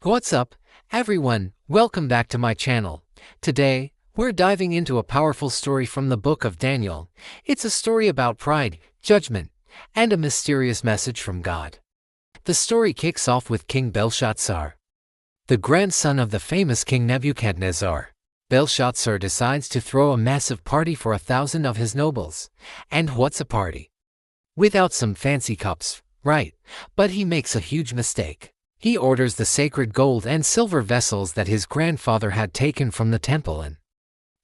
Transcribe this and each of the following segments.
What's up, everyone? Welcome back to my channel. Today, we're diving into a powerful story from the book of Daniel. It's a story about pride, judgment, and a mysterious message from God. The story kicks off with King Belshazzar, the grandson of the famous King Nebuchadnezzar. Belshazzar decides to throw a massive party for 1,000 of his nobles. And what's a party without some fancy cups, right? But he makes a huge mistake. He orders the sacred gold and silver vessels that his grandfather had taken from the temple in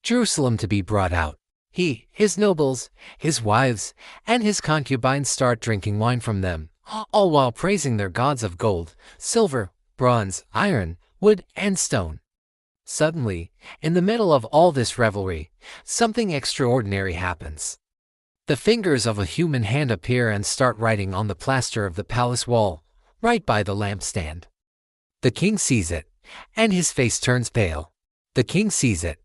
Jerusalem to be brought out. He, his nobles, his wives, and his concubines start drinking wine from them, all while praising their gods of gold, silver, bronze, iron, wood, and stone. Suddenly, in the middle of all this revelry, something extraordinary happens. The fingers of a human hand appear and start writing on the plaster of the palace wall, right by the lampstand. The king sees it, and his face turns pale. The king sees it,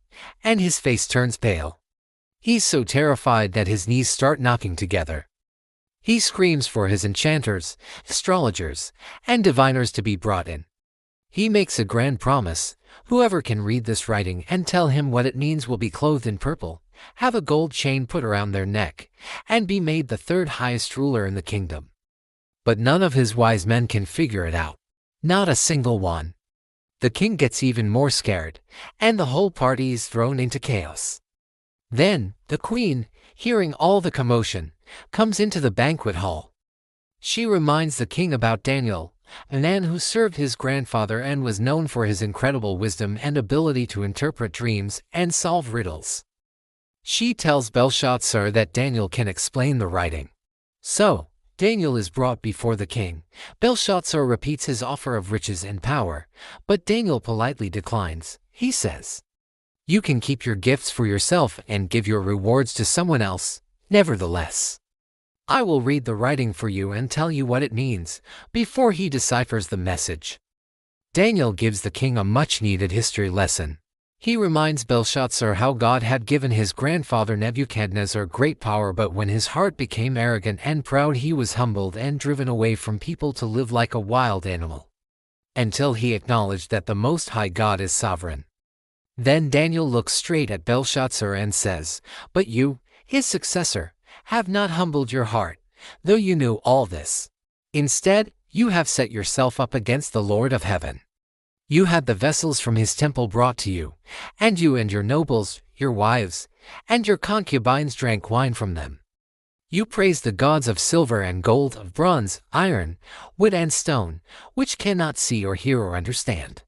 and his face turns pale. He's so terrified that his knees start knocking together. He screams for his enchanters, astrologers, and diviners to be brought in. He makes a grand promise: whoever can read this writing and tell him what it means will be clothed in purple, have a gold chain put around their neck, and be made the third highest ruler in the kingdom. But none of his wise men can figure it out. Not a single one. The king gets even more scared, and the whole party is thrown into chaos. Then, the queen, hearing all the commotion, comes into the banquet hall. She reminds the king about Daniel, a man who served his grandfather and was known for his incredible wisdom and ability to interpret dreams and solve riddles. She tells Belshazzar that Daniel can explain the writing. So, Daniel is brought before the king. Belshazzar repeats his offer of riches and power, but Daniel politely declines. He says, "You can keep your gifts for yourself and give your rewards to someone else. Nevertheless, I will read the writing for you and tell you what it means," before he deciphers the message. Daniel gives the king a much-needed history lesson. He reminds Belshazzar how God had given his grandfather Nebuchadnezzar great power, but when his heart became arrogant and proud, he was humbled and driven away from people to live like a wild animal, until he acknowledged that the Most High God is sovereign. Then Daniel looks straight at Belshazzar and says, "But you, his successor, have not humbled your heart, though you knew all this. Instead, you have set yourself up against the Lord of heaven. You had the vessels from his temple brought to you, and you and your nobles, your wives, and your concubines drank wine from them. You praised the gods of silver and gold, of bronze, iron, wood, and stone, which cannot see or hear or understand.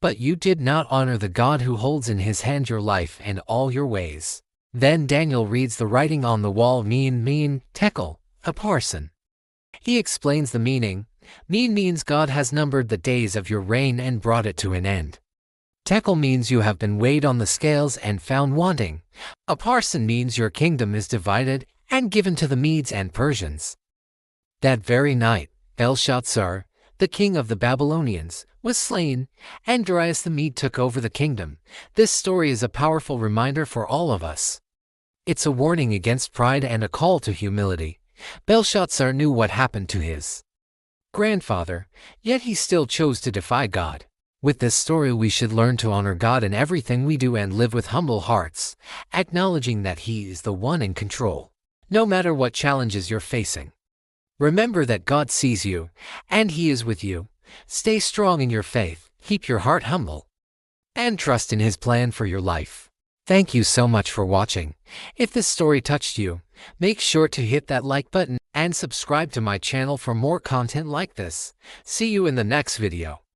But you did not honor the God who holds in his hand your life and all your ways." Then Daniel reads the writing on the wall: mean, tekel, a parson. He explains the meaning. Mean means God has numbered the days of your reign and brought it to an end. Tekel means you have been weighed on the scales and found wanting. A parson means your kingdom is divided and given to the Medes and Persians. That very night, Belshazzar, the king of the Babylonians, was slain, and Darius the Mede took over the kingdom. This story is a powerful reminder for all of us. It's a warning against pride and a call to humility. Belshazzar knew what happened to his grandfather, yet he still chose to defy God. With this story, we should learn to honor God in everything we do and live with humble hearts, acknowledging that He is the one in control, no matter what challenges you're facing. Remember that God sees you, and He is with you. Stay strong in your faith, keep your heart humble, and trust in His plan for your life. Thank you so much for watching. If this story touched you, make sure to hit that like button and subscribe to my channel for more content like this. See you in the next video.